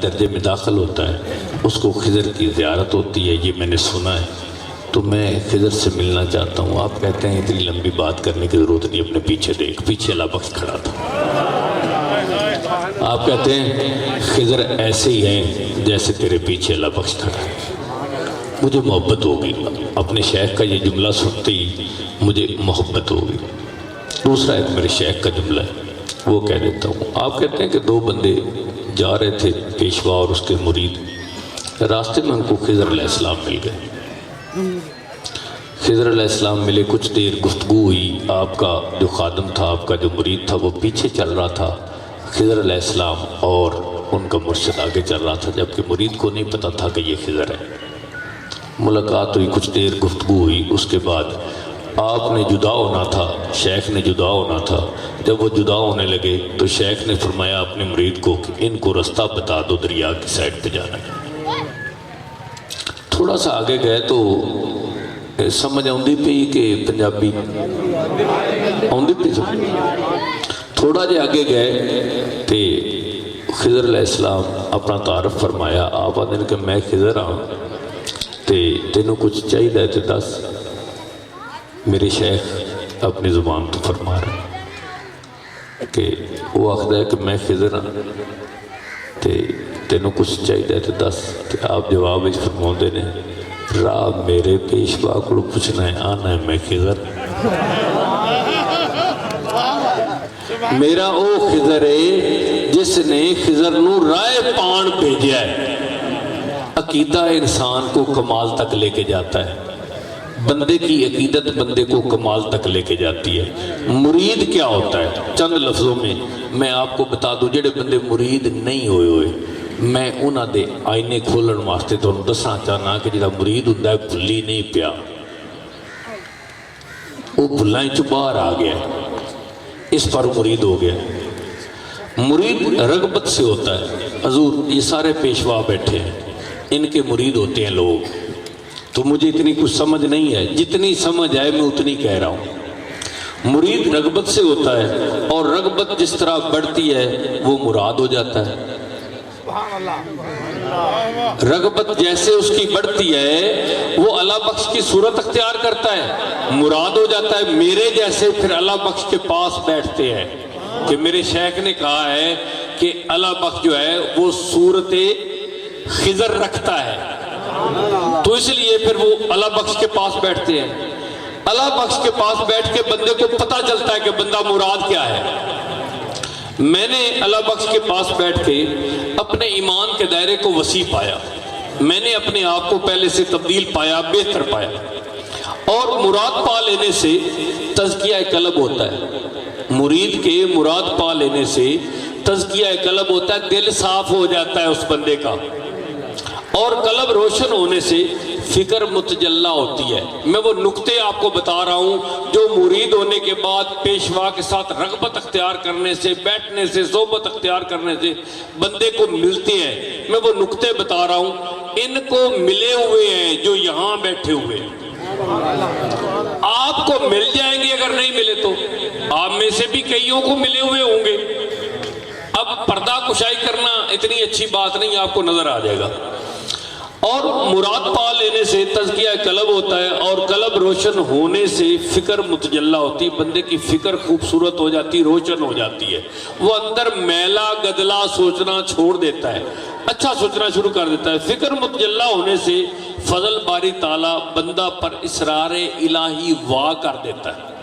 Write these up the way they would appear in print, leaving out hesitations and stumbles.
درجے میں داخل ہوتا ہے اس کو خضر کی زیارت ہوتی ہے، یہ میں نے سنا ہے، تو میں خضر سے ملنا چاہتا ہوں۔ آپ کہتے ہیں اتنی لمبی بات کرنے کی ضرورت نہیں، اپنے پیچھے دیکھ، پیچھے اللہ بخش کھڑا تھا۔ آپ کہتے ہیں خضر ایسے ہی ہیں جیسے تیرے پیچھے اللہ بخش کھڑا ہے۔ مجھے محبت ہوگی، اپنے شیخ کا یہ جملہ سنتے ہی مجھے محبت ہوگی۔ دوسرا ایک میرے شیخ کا جملہ ہے، وہ کہہ دیتا ہوں۔ آپ کہتے ہیں کہ دو بندے جا رہے تھے، پیشوا اور اس کے مرید، راستے میں ان کو خضر علیہ السلام مل گئے۔ خضر علیہ السلام ملے، کچھ دیر گفتگو ہوئی، آپ کا جو خادم تھا، آپ کا جو مرید تھا، وہ پیچھے چل رہا تھا، خضر علیہ السلام اور ان کا مرشد آگے چل رہا تھا، جبکہ مرید کو نہیں پتا تھا کہ یہ خضر ہے۔ ملاقات ہوئی، کچھ دیر گفتگو ہوئی، اس کے بعد آپ نے جدا ہونا تھا، شیخ نے جدا ہونا تھا۔ جب وہ جدا ہونے لگے تو شیخ نے فرمایا اپنے مرید کو کہ ان کو رستہ بتا دو، دریا کی سائڈ پہ جانا ہے۔ تھوڑا سا آگے گئے تو سمجھ آؤندی پئی کہ پنجابی آؤندی پئی، تھوڑا جے آگے گئے تے خضر علیہ السلام اپنا تعارف فرمایا۔ آپ آدھے کہ میں خضر ہاں تے تینوں کچھ چاہیے تے دس۔ میرے شیخ اپنی زبان تو فرما رہے کہ وہ آخر ہے کہ میں خضر ہاں تے تینوں کچھ چاہیے تے دس۔ تے آپ جواب اس فرماؤندے نے، راہ میرے پیشوا کو پوچھنا ہے، آنا ہے میں خضر، میرا او خضر ہے جس نے خضر نو رائے پان بھیجا ہے۔ عقیدہ انسان کو کمال تک لے کے جاتا ہے، بندے کی عقیدت بندے کو کمال تک لے کے جاتی ہے۔ مرید کیا ہوتا ہے؟ چند لفظوں میں میں آپ کو بتا دوں، جڑے بندے مرید نہیں ہوئے میں انہاں دے آئینے کھولن واسطے تو دسنا چاہنا کہ جڑا مرید ہوتا ہے بھلی نہیں پیا، وہ بھلائیں چو باہر آ گیا، اس پر مرید ہو گیا۔ مرید رغبت سے ہوتا ہے۔ حضور یہ سارے پیشوا بیٹھے ہیں، ان کے مرید ہوتے ہیں لوگ، تو مجھے اتنی کچھ سمجھ نہیں ہے، جتنی سمجھ آئے میں اتنی کہہ رہا ہوں۔ مرید رغبت سے ہوتا ہے، اور رغبت جس طرح بڑھتی ہے وہ مراد ہو جاتا ہے۔ رغبت جیسے اس کی بڑھتی ہے وہ اللہ بخش کی صورت اختیار کرتا ہے، مراد ہو جاتا ہے۔ میرے جیسے پھر اللہ بخش کے پاس بیٹھتے ہیں کہ میرے شیخ نے کہا ہے کہ اللہ بخش جو ہے وہ صورت خضر رکھتا ہے، تو اس لیے پھر وہ اللہ بخش کے پاس بیٹھتے ہیں۔ اللہ بخش کے پاس بیٹھ کے بندے کو پتہ چلتا ہے کہ بندہ مراد کیا ہے۔ میں نے اللہ بخش کے پاس بیٹھ کے اپنے ایمان کے دائرے کو وسیع پایا، میں نے اپنے آپ کو پہلے سے تبدیل پایا، بہتر پایا، اور مراد پا لینے سے تزکیہ قلب ہوتا ہے۔ مرید کے مراد پا لینے سے تزکیہ قلب ہوتا ہے، دل صاف ہو جاتا ہے اس بندے کا، اور قلب روشن ہونے سے فکر متجلہ ہوتی ہے۔ میں وہ نکتے آپ کو بتا رہا ہوں جو مرید ہونے کے بعد پیشوا کے ساتھ رغبت اختیار کرنے سے، بیٹھنے سے، صحبت اختیار کرنے سے بندے کو ملتے ہیں۔ میں وہ نکتے بتا رہا ہوں، ان کو ملے ہوئے ہیں جو یہاں بیٹھے ہوئے ہیں۔ آپ کو مل جائیں گے اگر نہیں ملے تو، آپ میں سے بھی کئیوں کو ملے ہوئے ہوں گے۔ اب پردہ کشائی کرنا اتنی اچھی بات نہیں، آپ کو نظر آ جائے گا۔ اور مراد پا لینے سے تزکیہ قلب ہوتا ہے، اور قلب روشن ہونے سے فکر متجلہ ہوتی ہے، بندے کی فکر خوبصورت ہو جاتی، روشن ہو جاتی ہے، وہ اندر میلا گدلا سوچنا چھوڑ دیتا ہے، اچھا سوچنا شروع کر دیتا ہے۔ فکر متجلہ ہونے سے فضل باری تعالیٰ بندہ پر اسرار الہی وا کر دیتا ہے۔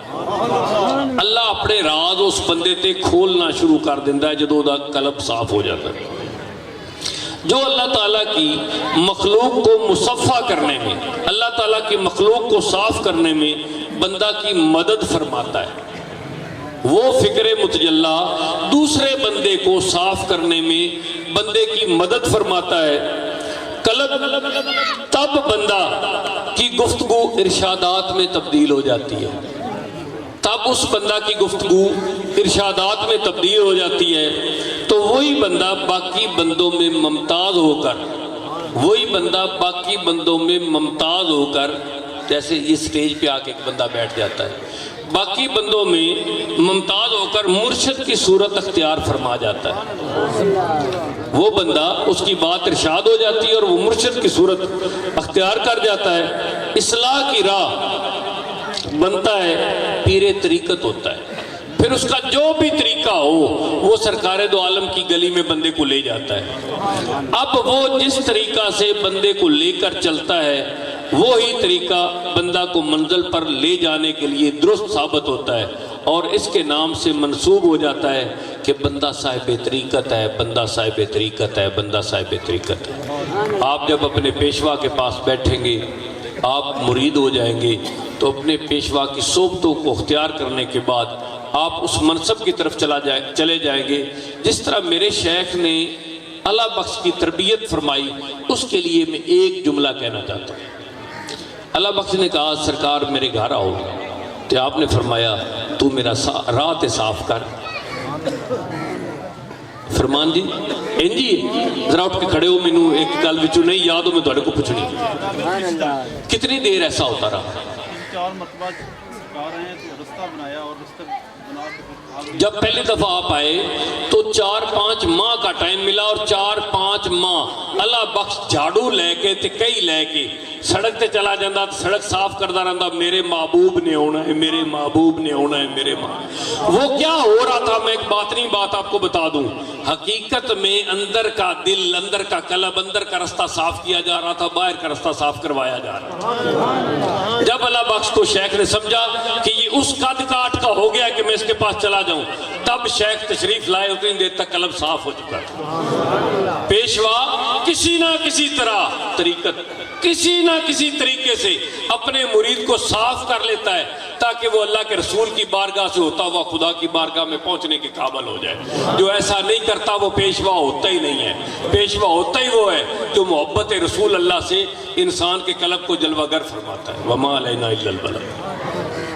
اللہ اپنے راز اس بندے تے کھولنا شروع کر دیتا ہے جدوں دا قلب صاف ہو جاتا ہے۔ جو اللہ تعالیٰ کی مخلوق کو مصفح کرنے میں، اللہ تعالیٰ کی مخلوق کو صاف کرنے میں بندہ کی مدد فرماتا ہے، وہ فکر متجلہ دوسرے بندے کو صاف کرنے میں بندے کی مدد فرماتا ہے۔ قلب تب بندہ کی گفتگو ارشادات میں تبدیل ہو جاتی ہے، تب اس بندہ کی گفتگو ارشادات میں تبدیل ہو جاتی ہے، تو وہی بندہ باقی بندوں میں ممتاز ہو کر، وہی بندہ باقی بندوں میں ممتاز ہو کر، جیسے یہ سٹیج پہ آ کے ایک بندہ بیٹھ جاتا ہے، باقی بندوں میں ممتاز ہو کر مرشد کی صورت اختیار فرما جاتا ہے، وہ بندہ اس کی بات ارشاد ہو جاتی ہے اور وہ مرشد کی صورت اختیار کر جاتا ہے، اصلاح کی راہ بنتا ہے، پیر طریقت ہوتا ہے، پھر اس کا جو بھی طریقہ ہو وہ سرکار دو عالم کی گلی میں بندے کو لے جاتا ہے۔ اب وہ جس طریقہ سے بندے کو لے کر چلتا ہے وہی طریقہ بندہ کو منزل پر لے جانے کے لیے درست ثابت ہوتا ہے، اور اس کے نام سے منسوب ہو جاتا ہے کہ بندہ صاحب طریقت ہے، بندہ صاحب طریقت ہے، بندہ صاحب طریقت ہے۔ آپ جب اپنے پیشوا کے پاس بیٹھیں گے، آپ مرید ہو جائیں گے، تو اپنے پیشوا کی صحبتوں کو اختیار کرنے کے بعد آپ اس منصب کی طرف چلے جائیں گے۔ جس طرح میرے شیخ نے اللہ بخش کی تربیت فرمائی، اس کے لیے میں ایک جملہ کہنا چاہتا ہوں۔ اللہ بخش نے کہا سرکار میرے گھر آؤ، تو آپ نے فرمایا تو میرا راہ تے صاف کر۔ فرمان جی جی ذرا اٹھ کے کھڑے ہو، مینوں ایک گل وچوں نہیں یاد ہو، میں تہاڈے کو پوچھنی۔ کتنی دیر ایسا ہوتا رہا؟ 4 مرتبہ کار رہے ہیں تو رستہ بنایا، اور رستہ بنا کے جب پہلی دفعہ آپ آئے تو 4-5 ماہ کا ٹائم ملا، اور 4-5 ماہ اللہ بخش جھاڑو لے کے تے کئی لے کے سڑک تے چلا جاندہ، سڑک صاف کردہ رہندا، میرے محبوب نے ہونا ہے، میرے محبوب نے ہونا ہے، میرے وہ کیا ہو رہا تھا؟ میں ایک باطنی بات آپ کو بتا دوں، حقیقت میں اندر کا دل، اندر کا قلب، اندر کا رستہ صاف کیا جا رہا تھا، باہر کا رستہ صاف کروایا جا رہا تھا۔ جب اللہ بخش کو شیخ نے سمجھا کہ یہ اس قد کاٹ کا ہو گیا کہ میں اس کے پاس چلا جاؤں، تب شیخ تشریف لائے، اتنی دیر تک قلب صاف ہو چکا تھا۔ پیشوا کسی نہ کسی طرح طریقت، کسی نہ کسی طریقے سے اپنے مرید کو صاف کر لیتا ہے تاکہ وہ اللہ کے رسول کی بارگاہ سے ہوتا ہوا خدا کی بارگاہ میں پہنچنے کے قابل ہو جائے۔ جو ایسا نہیں کرتا وہ پیشوا ہوتا ہی نہیں ہے۔ پیشوا ہوتا ہی وہ ہے جو محبت رسول اللہ سے انسان کے قلب کو جلوہ گر فرماتا ہے۔ وما علینا الا البلاغ۔